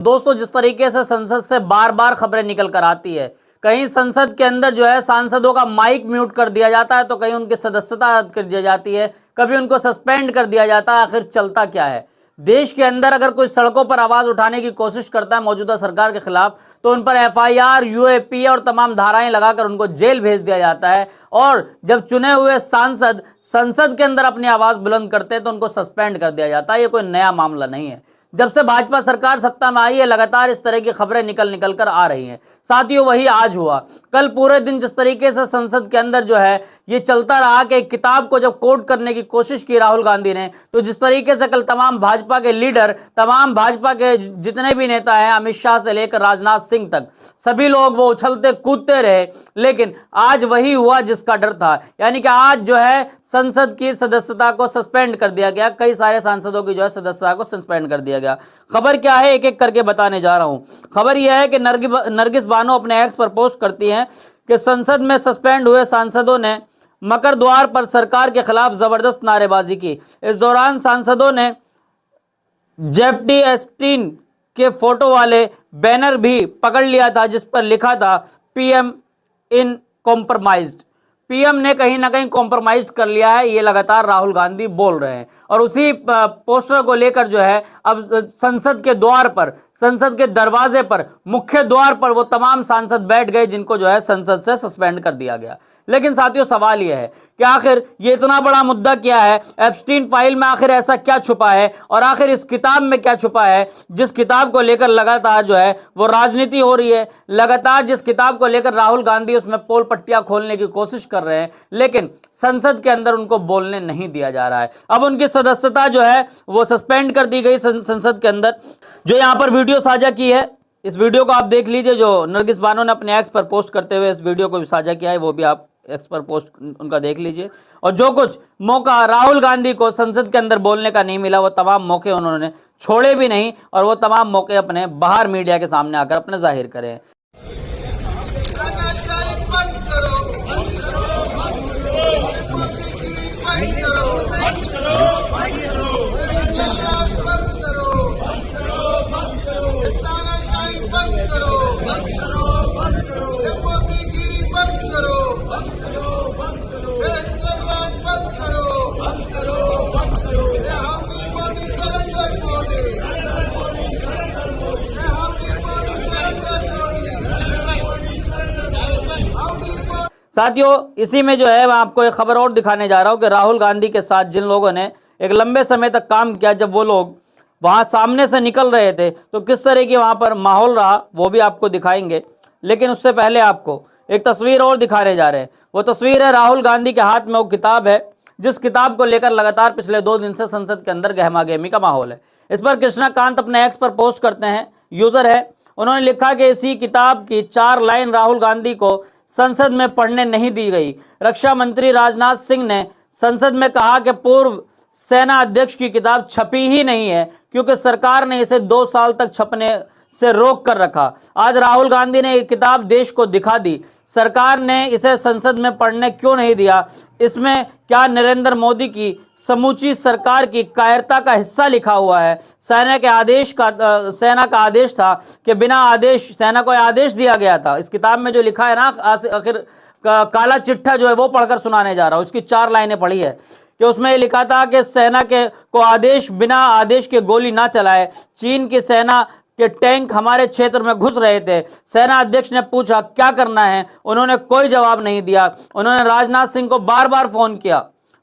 दोस्तों, जिस तरीके से संसद से बार बार खबरें निकल कर आती है, कहीं संसद के अंदर जो है सांसदों का माइक म्यूट कर दिया जाता है, तो कहीं उनकी सदस्यता रद्द कर दी जाती है, कभी उनको सस्पेंड कर दिया जाता है। आखिर चलता क्या है? देश के अंदर अगर कोई सड़कों पर आवाज उठाने की कोशिश करता है मौजूदा सरकार के खिलाफ, तो उन पर FIR, UAP और तमाम धाराएं लगाकर उनको जेल भेज दिया जाता है। और जब चुने हुए सांसद संसद के अंदर अपनी आवाज बुलंद करते हैं तो उनको सस्पेंड कर दिया जाता है। ये कोई नया मामला नहीं है। जब से भाजपा सरकार सत्ता में आई है, लगातार इस तरह की खबरें निकल कर आ रही हैं। साथियों, वही आज हुआ। कल पूरे दिन जिस तरीके से संसद के अंदर जो है ये चलता रहा कि एक किताब को जब कोट करने की कोशिश की राहुल गांधी ने, तो जिस तरीके से कल तमाम भाजपा के लीडर, तमाम भाजपा के जितने भी नेता हैं, अमित शाह से लेकर राजनाथ सिंह तक, सभी लोग वो उछलते कूदते रहे। लेकिन आज वही हुआ जिसका डर था, यानी कि आज जो है संसद की सदस्यता को सस्पेंड कर दिया गया। कई सारे सांसदों की जो है सदस्यता को सस्पेंड कर दिया गया। खबर क्या है, एक एक करके बताने जा रहा हूं। खबर यह है कि नरगिस बानो अपने एक्स पर पोस्ट करती हैं कि संसद में सस्पेंड हुए सांसदों ने मकर द्वार पर सरकार के खिलाफ जबरदस्त नारेबाजी की। इस दौरान सांसदों ने जेफरी एस्टीन के फोटो वाले बैनर भी पकड़ लिया था, जिस पर लिखा था PM इन कॉम्प्रोमाइज्ड। PM ने कहीं ना कहीं कॉम्प्रोमाइज कर लिया है, ये लगातार राहुल गांधी बोल रहे हैं। और उसी पोस्टर को लेकर जो है अब संसद के द्वार पर, संसद के दरवाजे पर, मुख्य द्वार पर वो तमाम सांसद बैठ गए जिनको जो है संसद से सस्पेंड कर दिया गया। लेकिन साथियों, सवाल यह है कि आखिर ये इतना बड़ा मुद्दा क्या है? एप्स्टीन फाइल में आखिर ऐसा क्या छुपा है, और आखिर इस किताब में क्या छुपा है, जिस किताब को लेकर लगातार जो है वो राजनीति हो रही है। लगातार जिस किताब को लेकर राहुल गांधी उसमें पोल पट्टियां खोलने की कोशिश कर रहे हैं, लेकिन संसद के अंदर उनको बोलने नहीं दिया जा रहा है। अब उनकी सदस्यता जो है वो सस्पेंड कर दी गई संसद के अंदर। जो यहाँ पर वीडियो साझा की है, इस वीडियो को आप देख लीजिए, जो नरगिस बानो ने अपने एक्स पर पोस्ट करते हुए इस वीडियो को भी साझा किया है, वो भी आप एक्स पर पोस्ट उनका देख लीजिए। और जो कुछ मौका राहुल गांधी को संसद के अंदर बोलने का नहीं मिला, वो तमाम मौके उन्होंने छोड़े भी नहीं, और वो तमाम मौके अपने बाहर मीडिया के सामने आकर अपने जाहिर करें। साथियों, इसी में जो है मैं आपको एक खबर और दिखाने जा रहा हूं कि राहुल गांधी के साथ जिन लोगों ने एक लंबे समय तक काम किया, जब वो लोग वहां सामने से निकल रहे थे तो किस तरह की वहां पर माहौल रहा, वो भी आपको दिखाएंगे। लेकिन उससे पहले आपको एक तस्वीर और दिखाने जा रहे हैं। वो तस्वीर है राहुल गांधी के हाथ में वो किताब है, जिस किताब को लेकर लगातार पिछले 2 दिन से संसद के अंदर गहमा गहमी का माहौल है। इस पर कृष्णाकांत अपने एक्स पर पोस्ट करते हैं, यूजर है, उन्होंने लिखा कि इसी किताब की 4 लाइन राहुल गांधी को संसद में पढ़ने नहीं दी गई। रक्षा मंत्री राजनाथ सिंह ने संसद में कहा कि पूर्व सेना अध्यक्ष की किताब छपी ही नहीं है, क्योंकि सरकार ने इसे 2 साल तक छपने से रोक कर रखा। आज राहुल गांधी ने ये किताब देश को दिखा दी। सरकार ने इसे संसद में पढ़ने क्यों नहीं दिया? इसमें क्या नरेंद्र मोदी की समूची सरकार की कायरता का हिस्सा लिखा हुआ है? सेना का आदेश था कि बिना आदेश, सेना को आदेश दिया गया था। इस किताब में जो लिखा है ना, आखिर काला चिट्ठा जो है वो पढ़कर सुनाने जा रहा हूं। उसकी 4 लाइनें पढ़ी है कि उसमें लिखा था कि सेना को आदेश, बिना आदेश के गोली ना चलाए। चीन की सेना के टैंक हमारे क्षेत्र में घुस रहे थे। सेना अध्यक्ष ने पूछा क्या करना है, उन्होंने कोई जवाब नहीं दिया। उन्होंने राजनाथ सिंह को बार बार फोन किया।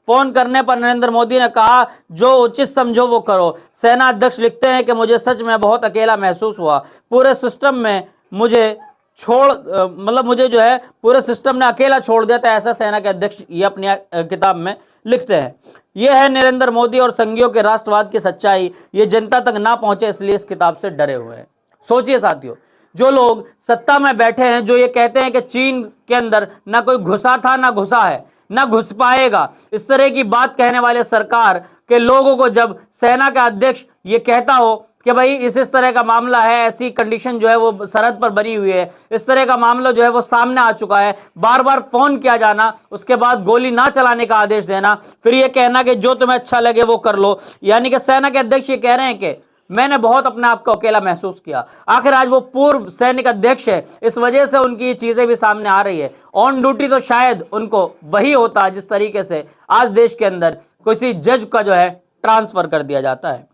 फोन करने पर नरेंद्र मोदी ने कहा जो उचित समझो वो करो। सेना अध्यक्ष लिखते हैं कि मुझे सच में बहुत अकेला महसूस हुआ। पूरे सिस्टम में मुझे जो है पूरे सिस्टम ने अकेला छोड़ दिया था, ऐसा सेना के अध्यक्ष ये अपनी किताब में लिखते हैं। यह है नरेंद्र मोदी और संघियों के राष्ट्रवाद की सच्चाई। ये जनता तक ना पहुंचे, इसलिए इस किताब से डरे हुए हैं। सोचिए साथियों, जो लोग सत्ता में बैठे हैं, जो ये कहते हैं कि चीन के अंदर ना कोई घुसा था, ना घुसा है, ना घुस पाएगा, इस तरह की बात कहने वाले सरकार के लोगों को जब सेना का अध्यक्ष ये कहता हो कि भाई इस तरह का मामला है, ऐसी कंडीशन जो है वो सरहद पर बनी हुई है, इस तरह का मामला जो है वो सामने आ चुका है, बार बार फोन किया जाना, उसके बाद गोली ना चलाने का आदेश देना, फिर ये कहना कि जो तुम्हें अच्छा लगे वो कर लो। यानी कि सेना के अध्यक्ष ये कह रहे हैं कि मैंने बहुत अपने आप को अकेला महसूस किया। आखिर आज वो पूर्व सैनिक अध्यक्ष है, इस वजह से उनकी ये चीजें भी सामने आ रही है। ऑन ड्यूटी तो शायद उनको वही होता है जिस तरीके से आज देश के अंदर किसी जज का जो है ट्रांसफर कर दिया जाता है।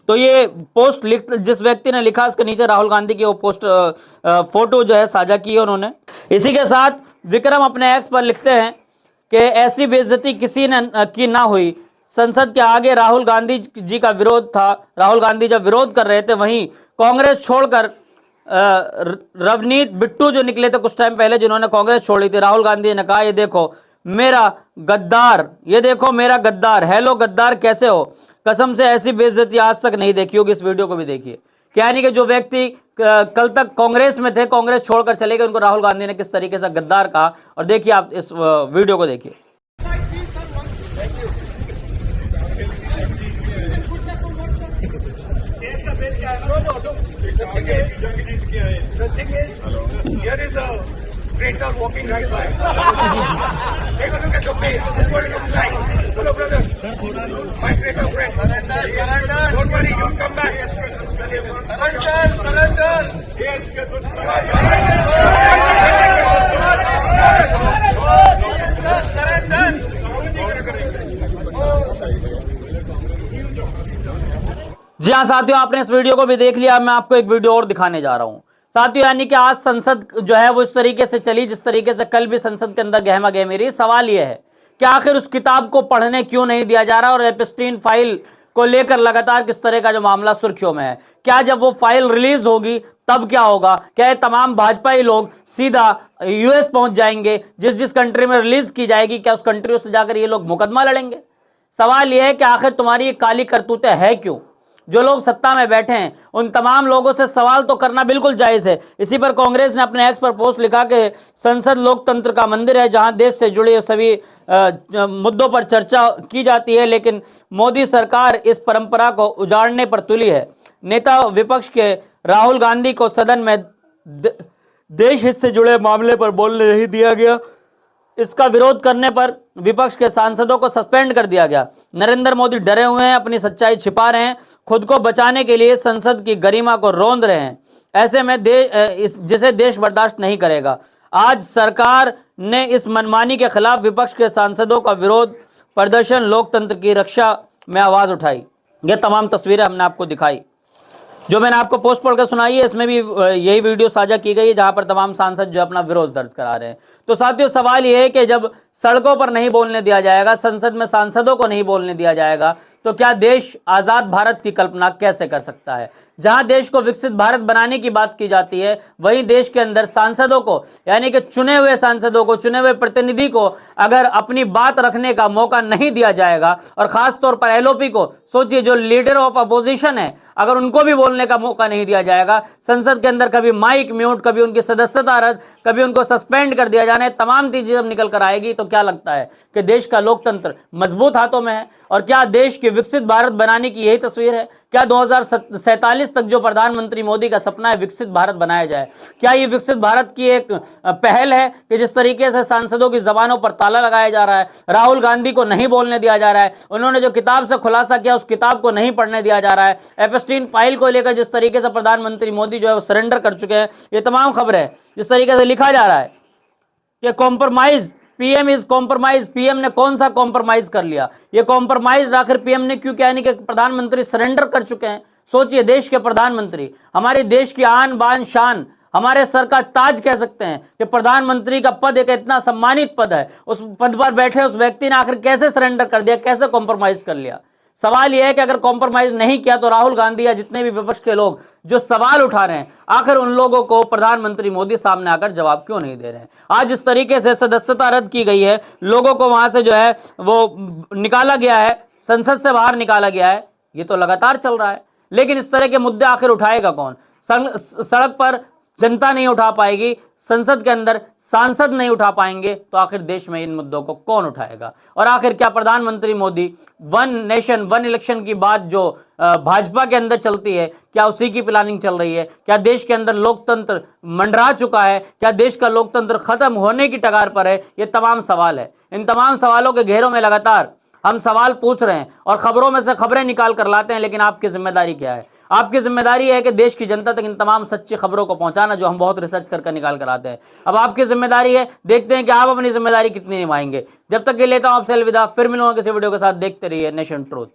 तो ये पोस्ट जिस व्यक्ति ने लिखा, उसके नीचे राहुल गांधी की वो पोस्ट फोटो जो है साझा की है उन्होंने। इसी के साथ विक्रम अपने एक्स पर लिखते हैं कि ऐसी बेइज्जती किसी ने की ना हुई, संसद के आगे राहुल गांधी जी का विरोध था। राहुल गांधी जब विरोध कर रहे थे, वहीं कांग्रेस छोड़कर रवनीत बिट्टू जो निकले थे कुछ टाइम पहले, जिन्होंने कांग्रेस छोड़ी थी, राहुल गांधी ने कहा ये देखो मेरा गद्दार, ये देखो मेरा गद्दार, हेलो गद्दार कैसे हो, कसम से ऐसी बेइज्जती आज तक नहीं देखी होगी। इस वीडियो को भी देखिए। क्या यानी कि जो व्यक्ति कल तक कांग्रेस में थे, कांग्रेस छोड़कर चले गए, उनको राहुल गांधी ने किस तरीके से गद्दार कहा। और देखिए आप इस वीडियो को देखिए। Great dog walking right by. Take a look at your face. It's going to look like. Hello, brother. My great dog friend. Surrender. Don't worry, you'll come back. Surrender. Yes, जी हाँ साथियों, आपने इस video को भी देख लिया। मैं आपको एक वीडियो और दिखाने जा रहा हूं साथियों। यानी कि आज संसद जो है वो इस तरीके से चली जिस तरीके से कल भी संसद के अंदर गहमा गहमी रही। सवाल यह है कि आखिर उस किताब को पढ़ने क्यों नहीं दिया जा रहा और एप्स्टीन फाइल को लेकर लगातार किस तरह का जो मामला सुर्खियों में है। क्या जब वो फाइल रिलीज होगी तब क्या होगा? क्या ये तमाम भाजपाई लोग सीधा यूएस पहुंच जाएंगे? जिस कंट्री में रिलीज की जाएगी, क्या उस कंट्री से जाकर ये लोग मुकदमा लड़ेंगे? सवाल यह है कि आखिर तुम्हारी ये काली करतूतें है क्यों? जो लोग सत्ता में बैठे हैं उन तमाम लोगों से सवाल तो करना बिल्कुल जायज है। इसी पर कांग्रेस ने अपने एक्स पर पोस्ट लिखा कि संसद लोकतंत्र का मंदिर है जहां देश से जुड़े सभी मुद्दों पर चर्चा की जाती है, लेकिन मोदी सरकार इस परंपरा को उजाड़ने पर तुली है। नेता विपक्ष के राहुल गांधी को सदन में देश हित से जुड़े मामले पर बोलने नहीं दिया गया। इसका विरोध करने पर विपक्ष के सांसदों को सस्पेंड कर दिया गया। नरेंद्र मोदी डरे हुए हैं, अपनी सच्चाई छिपा रहे हैं, खुद को बचाने के लिए संसद की गरिमा को रौंद रहे हैं। ऐसे में जिसे देश बर्दाश्त नहीं करेगा। आज सरकार ने इस मनमानी के खिलाफ विपक्ष के सांसदों का विरोध प्रदर्शन, लोकतंत्र की रक्षा में आवाज उठाई। ये तमाम तस्वीरें हमने आपको दिखाई, जो मैंने आपको पोस्ट पढ़कर सुनाई है। इसमें भी यही वीडियो साझा की गई है जहां पर तमाम सांसद जो अपना विरोध दर्ज करा रहे हैं। तो साथियों, सवाल यह है कि जब सड़कों पर नहीं बोलने दिया जाएगा, संसद में सांसदों को नहीं बोलने दिया जाएगा, तो क्या देश आजाद भारत की कल्पना कैसे कर सकता है? जहां देश को विकसित भारत बनाने की बात की जाती है, वहीं देश के अंदर सांसदों को, यानी कि चुने हुए सांसदों को, चुने हुए प्रतिनिधि को अगर अपनी बात रखने का मौका नहीं दिया जाएगा, और खास तौर पर एलओपी को, सोचिए जो लीडर ऑफ अपोजिशन है, अगर उनको भी बोलने का मौका नहीं दिया जाएगा, संसद के अंदर कभी माइक म्यूट, कभी उनकी सदस्यता रद्द, कभी उनको सस्पेंड कर दिया जाना है, तमाम चीजें जब निकल कर आएगी तो क्या लगता है कि देश का लोकतंत्र मजबूत हाथों में है? और क्या देश के विकसित भारत बनाने की यही तस्वीर है? क्या 2047 तक जो प्रधानमंत्री मोदी का सपना है विकसित भारत बनाया जाए, क्या ये विकसित भारत की एक पहल है कि जिस तरीके से सांसदों की जबानों पर ताला लगाया जा रहा है, राहुल गांधी को नहीं बोलने दिया जा रहा है, उन्होंने जो किताब से खुलासा किया उस किताब को नहीं पढ़ने दिया जा रहा है, एप्स्टीन फाइल को लेकर जिस तरीके से प्रधानमंत्री मोदी जो है वो सरेंडर कर चुके हैं, ये तमाम खबरें जिस तरीके से लिखा जा रहा है कि compromise, PM is compromise, PM ने कौन सा कॉम्प्रोमाइज कर लिया? ये कॉम्प्रोमाइज आखिर पीएम ने क्यों किया? यानी कि प्रधानमंत्री सरेंडर कर चुके हैं। सोचिए, देश के प्रधानमंत्री, हमारे देश की आन बान शान, हमारे सर का ताज कह सकते हैं कि प्रधानमंत्री का पद एक इतना सम्मानित पद है, उस पद पर बैठे उस व्यक्ति ने आखिर कैसे सरेंडर कर दिया, कैसे कॉम्प्रोमाइज कर लिया? सवाल यह है कि अगर कॉम्प्रोमाइज नहीं किया तो राहुल गांधी या जितने भी विपक्ष के लोग जो सवाल उठा रहे हैं, आखिर उन लोगों को प्रधानमंत्री मोदी सामने आकर जवाब क्यों नहीं दे रहे हैं? आज इस तरीके से सदस्यता रद्द की गई है, लोगों को वहां से जो है वो निकाला गया है, संसद से बाहर निकाला गया है, ये तो लगातार चल रहा है। लेकिन इस तरह के मुद्दे आखिर उठाएगा कौन? सड़क पर जनता नहीं उठा पाएगी, संसद के अंदर सांसद नहीं उठा पाएंगे, तो आखिर देश में इन मुद्दों को कौन उठाएगा? और आखिर क्या प्रधानमंत्री Modi one nation one election की बात जो भाजपा के अंदर चलती है, क्या उसी की प्लानिंग चल रही है? क्या देश के अंदर लोकतंत्र मंडरा चुका है? क्या देश का लोकतंत्र खत्म होने की कगार पर है? ये तमाम सवाल है। इन तमाम सवालों के घेरों में लगातार हम सवाल पूछ रहे हैं और खबरों में से खबरें निकाल कर लाते हैं, लेकिन आपकी जिम्मेदारी क्या है? आपकी जिम्मेदारी है कि देश की जनता तक इन तमाम सच्ची खबरों को पहुंचाना, जो हम बहुत रिसर्च कर निकाल कर आते हैं। अब आपकी जिम्मेदारी है, देखते हैं कि आप अपनी जिम्मेदारी कितनी निभाएंगे। जब तक के लेता हूं आपसे अलविदा, फिर मिलूंगा किसी वीडियो के साथ। देखते रहिए नेशन ट्रूथ।